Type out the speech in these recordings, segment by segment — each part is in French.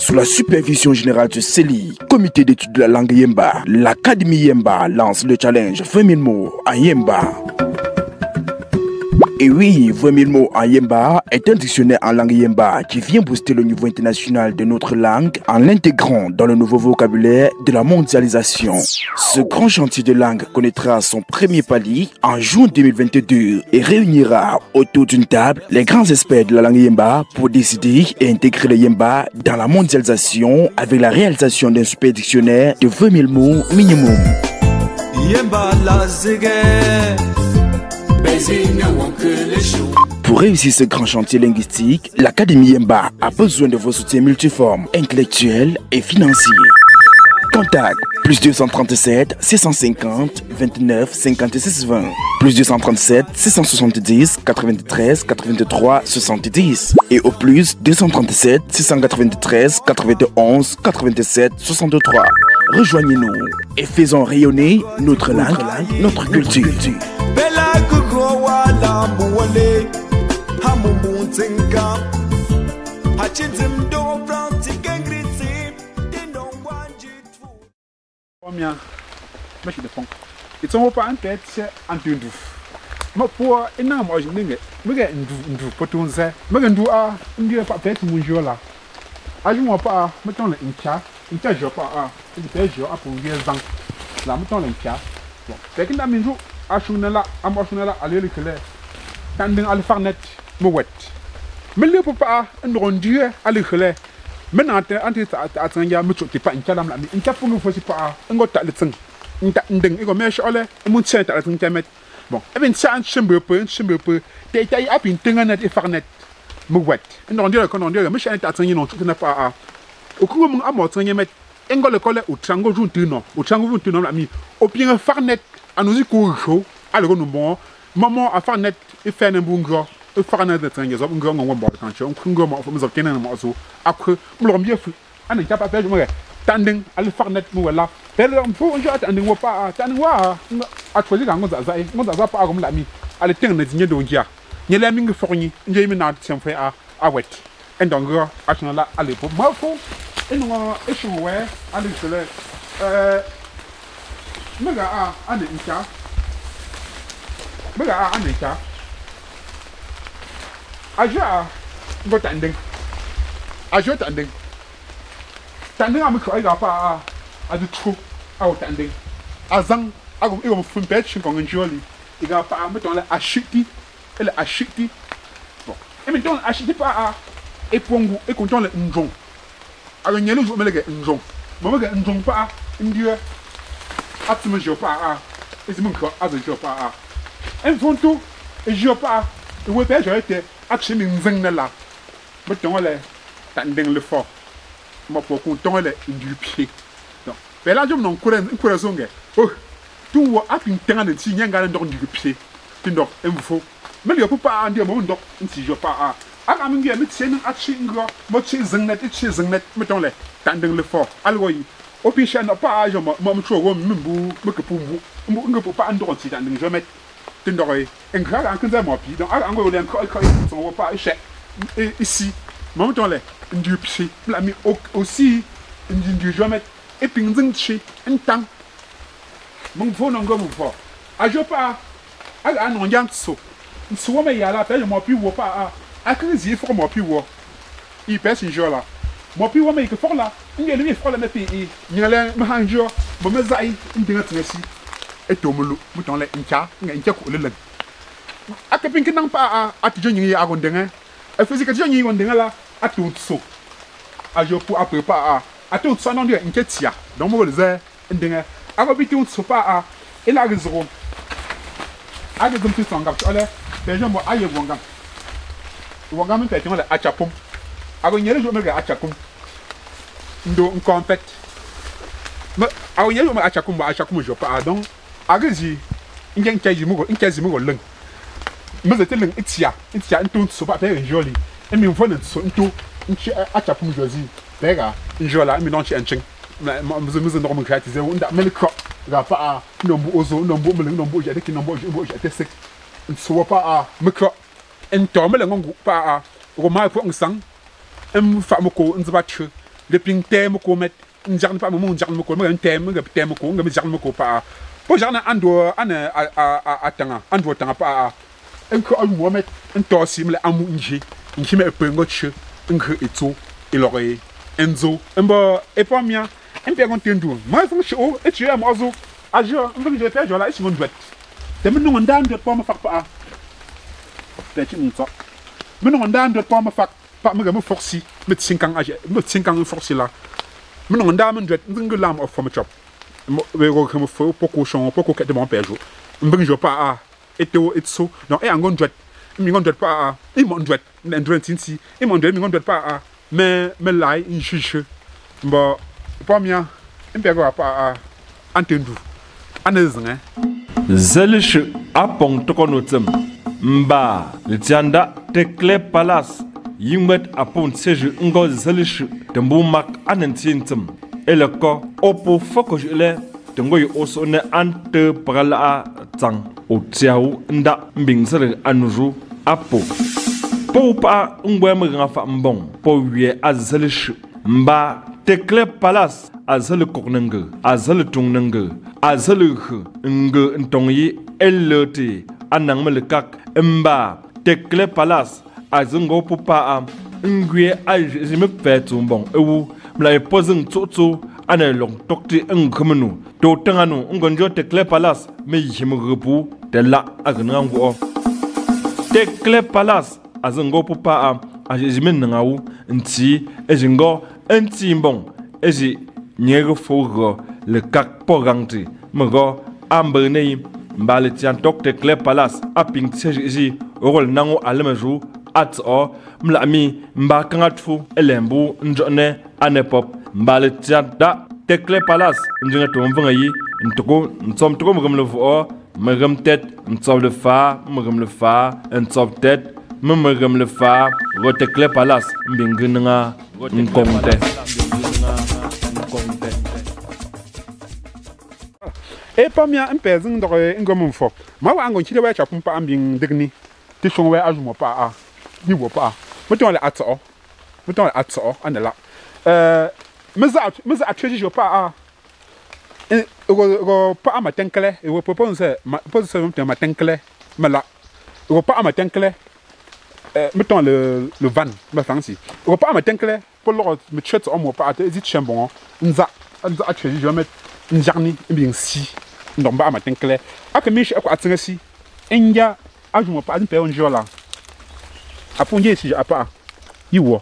Sous la supervision générale du CELI, Comité d'études de la langue Yemba, l'Académie Yemba lance le challenge 20 000 mots en Yemba. Et oui, 20 000 mots en Yemba est un dictionnaire en langue Yemba qui vient booster le niveau international de notre langue en l'intégrant dans le nouveau vocabulaire de la mondialisation. Ce grand chantier de langue connaîtra son premier palier en juin 2022 et réunira autour d'une table les grands experts de la langue Yemba pour décider et intégrer le Yemba dans la mondialisation avec la réalisation d'un super dictionnaire de 20 000 mots minimum. Yemba la Pour réussir ce grand chantier linguistique, l'Académie Yemba a besoin de vos soutiens multiformes, intellectuels et financiers. Contact plus 237 650 29 56 20 plus 237 670 93 83 70 et au plus 237 693 91 87 63. Rejoignez-nous et faisons rayonner notre langue, notre culture. Merci de fond. It's all pas en tête, c'est en tout. Ma pour énorme aujourd'hui, mais du potonze, mais du a, on pas peut-être mon jour là. Ajoute-moi pas, mettons le incha je pas a, et puis je a pour bien zang. Là mettons l'incha. Bon, c'est qu'il a mis jour à chounela, à moi chounela, à l'éle que l'air. Tandis à le farnet, me wet. Mais le papa, un rendu à l'éle que l'air. Maintenant, attends, il y a mucho qui pas incha l'âme là, mais incha pour nous faut pas, un gros tas de sang. Il go mesh ole e mun cent ala tintemet bon e ben cent chembe peu te tay apin tinganet e farnet mu wet ndon dio ko non dio me chan ta tanyi non tuna pa a okugo mun amo tanyi met engole kole o trango juntu no la mi o bien farnet anuzi ko jo ala go no bon maman a farnet e fe na bungo e farnet de tanyi zo bungo ngo bo kan cho ngo mo fo mo zo kenan mo zo akwe mo mbie fu ana ta pa pe mo tanding al farnet mu wala pele mfo njo atanding wo pa tanding wa atwali ga ngoza za pa agom la mi ale ting na dinye do ngia nyele mi ngi forni nje mi na tsemfe a wet endongo atna la ale po mafo eno eshon we ale sele mega ane ncha aja ngo tanding tanding am ko ga pa adu tru out tanding azang agum igom fun pet kon njoli iga pa meton la ashiti ele ashiti bon e meton ashiti pa e pongu e konton le njon aga nyelu zo melege njon mamega njon pa ndiye atme jo pa ezim ko azu jo pa en fonto e jo pa e we pe jo ete actually nzeng na la meton le tanding le fort ma pour content du pied donc mais là je me courant zonge oh tu vois à une terrain de si nyanga ndok du pied tu ndok info mais le papa andi mo ndok nti je pas a mingi mi tsen a chingo mo tsi zengnet mettons le tanding le fort alwoyi au piché na pas je mo tro wo mbu me ke pumbu nge papa ndok nti tanding je met tu ndok en grave en kanza mo pi donc a ngo le ko son wo pas échec ici mettons le du pied la mi aussi du jamais et puis nzingchi entang mon fo non go mon fo a je pas a non yang so wo me ya la pe mo pi wo pa a crise fo mo pi wo i pes njo la mo pi wo me ke fo la ngeli mi fo la me pi nyele ma hanjo bo me zai ndinga tnesi e to mulu muton le ncha ko le a ke pin kinang pa a ti jo nyi a gondenga e physique jo nyi gondenga la a tout so a je pour après pas a tout ça non dire inquiétia donc moi le zé ndinga a ko biti so pa et la raison a de tout sanga tu ale les gens mo aye wongam me fait le achapum a ko nyele jo me ga achapum ndo en fait awo yelo ma achakum jo pa donc agazi ingen kaji mugo leng me zete leng itia nto so pa pe joli e mi mfo so nto nchi achapum jozi pega njola mi non chi enching me no mo krati ze unda me kro ga pa no bu ozo no bu me no bu je de ki no bu je sek so pa me kro ento me lengo pa ko mai po ngsang fa mo ko nzba chu le ping tem ko met njang pa mo njang mo ko me tem ko ngam jang mo ko pa po jang ando ana atanga ando tanga pa enko al mohamed ento sim le amu nji me pe ngoche nge eto ilore enzo mbo epa mia mpe gon tendu ma fun show etu am azu ajo mbe je pe jola isi ngot te me no ndan de pa ma fak pa te chi nto me no ndan de pa ma fak pa me ga forci me tsinkang aje me tsinkang forci la me no ndan me dret ngi lam of from chop we go comme fo poko chon poko ke de mon pejo mbe je pa eto etso non e angon dret mi ngon dret pa i mon dret ndret tinti i mon dret mi ngon dret pa me lai inshishe mbo pomia impego pa antendu anezenge zelish apong tokonotem mba litianda tekle palace yingmet apon seju ngo zelish tembu mak anentintem eleko opo fokojele tengoy osone ante prala tang otiaou nda mbingser anuju apo Poupa ngwem ngafa mbong po wie azelish mba tekle palace azeli koknenge azeli tungnenge azeli nge ntongi eloti anang melekak mba tekle palace azingo pupa ngwe ajime petu mbong ewu mla pozing tsotso ana long tokti ngkhmenu to tanganu ngonjo tekle palace me yimgepu de la agnango tekle palace azingo pupa ajimin ngawu nti ejingo nti mbong eji nyego fogo le kak pogangti mego ambene mbale tian tok tekle palace aping tseji rol nango almeju atso mlami mbakangatfu elembu njone anepop mbale tian da tekle palace njinga to mvanga yi ntoko ntsom toko mgamlevo magam tet ntsom le fa magam le fa ntsom tet memegam le fa rotekle palace mbinginga nkomte e pa mia mpezing ndo ngom fo ma wa ngon chile wa chapum pa ambing digni ti shon wa ajumo pa a ni wo pa muton le atso anela meza atreji jo pa a go pa ama tenkele e wo propose ma tenkele mala go pa ama tenkele mettons le van ma fancy go pa ama tenkele pour le me chet o mo pa te zit chambon nza atreji jo met njarni mbing si ndomba ama tenkele aka mishi akwa atsengasi enja ajumo pa pe onjola apunje si apa yiwo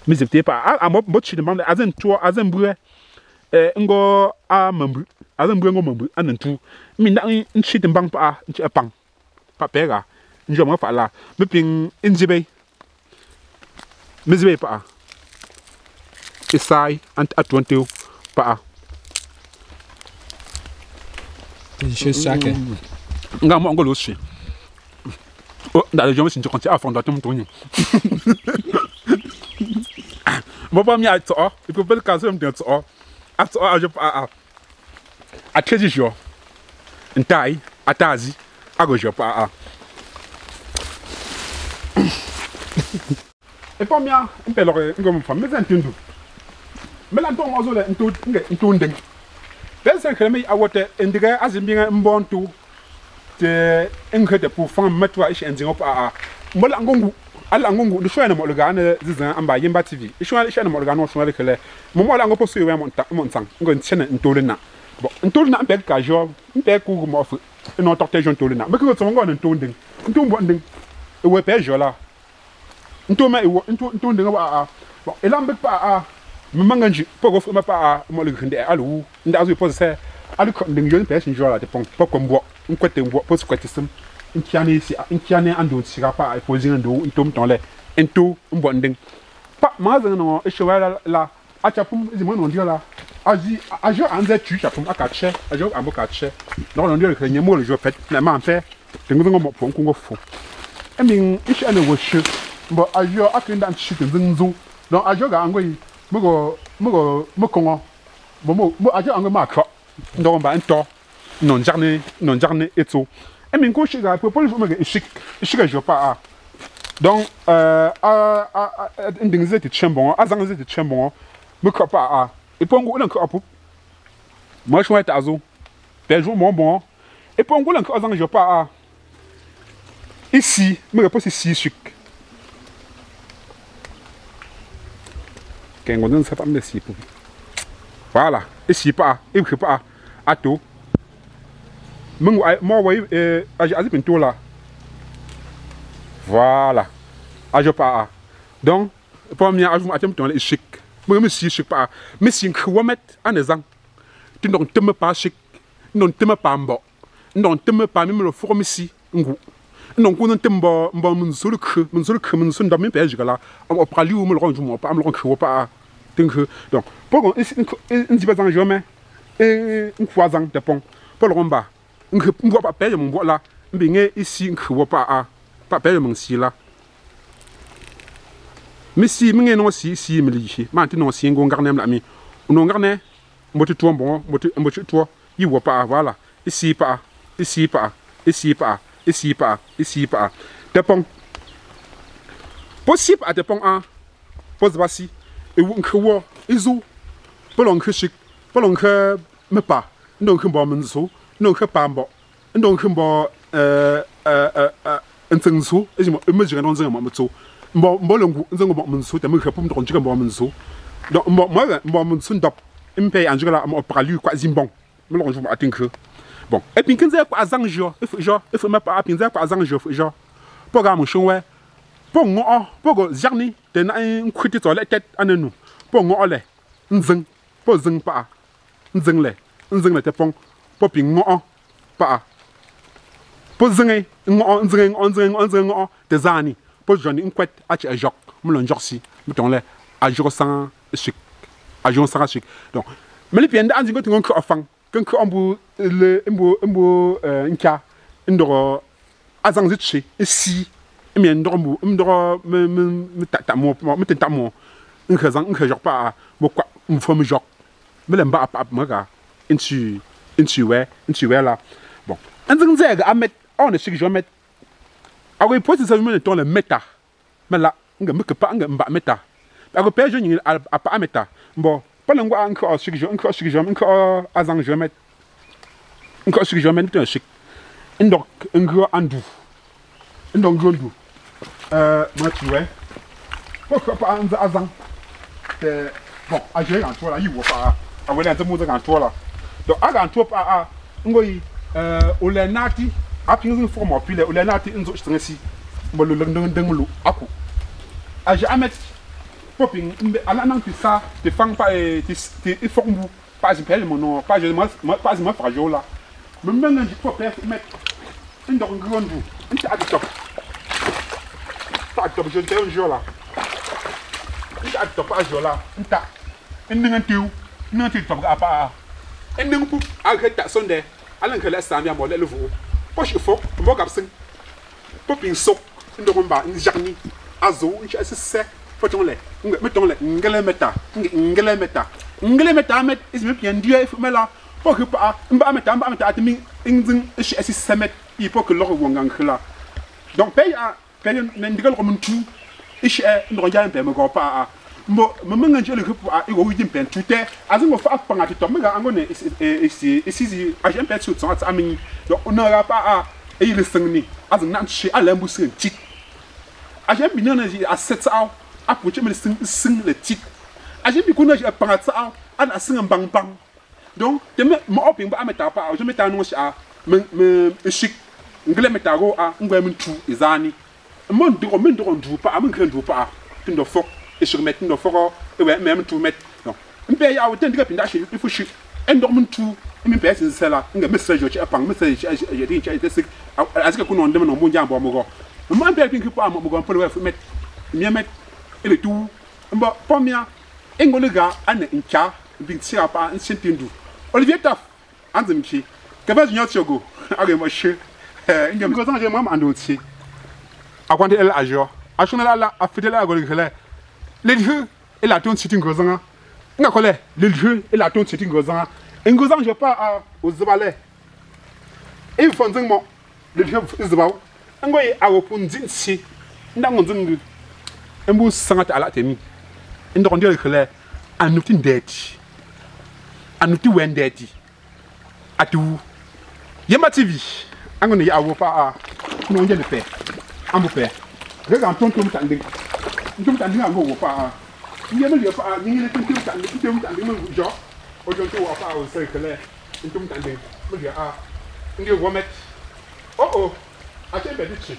mizepte pa a mo chi de mam azen to azen bue ngo a mambu azen bue ngo mambu anantu mi na nchi de bang pa nchi apang pa pega njo mo fa la me ping injibe mizbe pa isai ant atwanteu pa je sake nga mo ngolo shi oh da je me sinto konti a fond atom tonyo mo pa mi atso e peut pas casser me atso a je pa a treji jo ntai atazi ago jo pa e pa mi a impelo ngom fa me zentundu me la ton ozo le nto ndeng pensa que me awote indiga azimbinga mbontu te engede pour fan metwa ishi endingo pa mola ngongu ala ngongu de shoyana mo lugana zizan amba yimba tv ishwa na mo lugana so le kele mo mola ngo poso yewe mo ntang ngo ntchena ntolena bon ntolena ambe ka jo mpe ku mo fu no torte jo ntolena me ko so ngo na ntonding ntombo nding e we pe jo la ntoma e wo ntonding ba bon elambe pa manganji pogo fu ma pa mo le grinde alu nda azu pose se alu ko nding yo pe sin jo la te pon poko mbo nkwete mbo pose kwete sim nkiane ando tsira pa e pose ndo ntom ton le ento mbo nding pa ma zan no e shwa la achapum zimo no ndio la Aji ajo anze tu cha pum akache ajo ambokache no no ndio kwenye mo le jo pet na ma fe tengu ngo mo pon ko fo emi ishi ane wo shi mbo ajo akinda nchi tenzu no ajo ga ngoi mo kongo mo ajo ango ma kro ndo ba nto non jarne eto emi ko shi ga po poli mo ga ishi ga jo pa a donc nding zeti chembon azang zeti chembon mo ko pa a et puis on go lank apu moi je vais tazo ben jour bon et puis on go lank azang je pas ici me repose ici chic quand on ne sait pas me si pour voilà ici pas et puis pas ato moi ouais azi pinto là voilà ajo pas donc premier ajout atem ton chic me si chic pas me si nkwomet anezang tu non teme pas chic non teme pas mbo non teme pas même le forum ici ngu non ko non tembo mbo mun suluk mun sunda me page là on prali ou me le range moi pas me le range pas donc pour on dit pas en jamais et nkwoazang de pont pour le romba on pas page mon là mbinge ici nkwo pas page mon si là mais si m'en non si me lichi maintenant si ngon garnem la mi non garne moti to bon moti to yi wo pa voilà ici pas dépend possible à dépend un pose basi et vous nkwo izu polon khishik polon khe me pa non khimbo menso non khe pambo non khimbo ntsensu ezimo emejira non zenga mametso mbo longu nzengo mo menso te me khapum don jiga mo menso donc mo menso ndop impe anjula mo pralu kwa zimbon me longu mo atinke bon et puis quand quoi azanjo il faut me pas pinza quoi azanjo jo programme chonwe pour ngo pour jarni te na nkwiti to la tête anenu pour ngo le nzeng pour zeng pa nzeng le te pon pour pin ngo pa pour zeng ngo te zani pour joni nkwet a ci ajok mo lon jorsi mo ton le ajok sans chic ajok sans chic donc mais les pienda anzi go tingon ko afang kan ko ambu le mbo nka ndoro azang zitchi si mi ndoro me tata mo nka jok pa mo kwa mo fo me jok me le mba ap mo ga intu we la bon anzang zega amet on chic jo met ago poste ça me ton le meta mais là nga me pa nga mba meta ago pe je ni apa meta bon pas le ngwa encore chic jo encore azang jo met encore chic jo met un chic ndok ngro andu ndok gondu moi tu vois pourquoi pas azang bon a je en toi là il voit pas a wele ante mo en toi là donc a en toi pas ngoi o le nati a pingu forme o pile o le nati nzo stresi mo lo ndenglu aku a jamais popping ala nan ki ça te fang pas te forme pas impel mon non pas moi fragile là me menga di ko pef met ndok ngondu nti adi top ta top je te un jour là nti adi top a jour là nta ndinga tiu nanti top ga pa ndinga pu a ta sonde alan kala samia mo le levo poche fo mo gapsin popping so ndok mba njarni azo nti asese foton le mettons le ngele meta met is me bien dieu me la pour que pas mba meta atmi ingzing ishi asi semet il faut que l'or wongang là donc paye n'indigal comme tout ishi ndo nja mpe me go pa mbo me nganje le pour a go widi mpe tout est azingo fa panga to me ga ngone ici a je mpe tout ça ami donc on n'aura pas et il sengni azin nan chi ala mbusin tit a je bi non a set out approcher me sing le titre a je bi ko na je panga ça ana sing bang donc te me oping ba ameta pa je meta no sha me chic ngele meta go ngwa me tu izani mon do ndu pa am ngre ndu pa tindo fok e sur met tindo fok e we me tu met donc mpe ya woten diga pinda shi ifu shi endo mun tu mi pe sin sela nga message o chi apang message je din chi te sik azika ku no ndem no mo njambo mo go mo mpe pin ki pa mo go pole we fu met mi met ele tu mba pomia engolega ane ncha bin tsi apa in sentindu Olivier Taf anzim ki ke va junior tiogo age mo she ngem ko zanje mam ando tsi akwande el ajo ashona la afidele agol kele le dieu et la ton sitting gozanga nga kole le dieu et la ton sitting gozanga ngozang je pas aux zbalé et fonzing mo le dieu zbaw ngoy awopun zinsi ndango nzingu embu sangata ala temi ndo ndio kele anuti ndeti anuti wendeti atu Yemba TV angone ya awopa no nje le pe ambu pe rega tontom tanding ango wopa yema le pa ni le tontom tanding mo jo ojo to wopa o se kele tontom tanding mo ya nge womet oh a te be dichi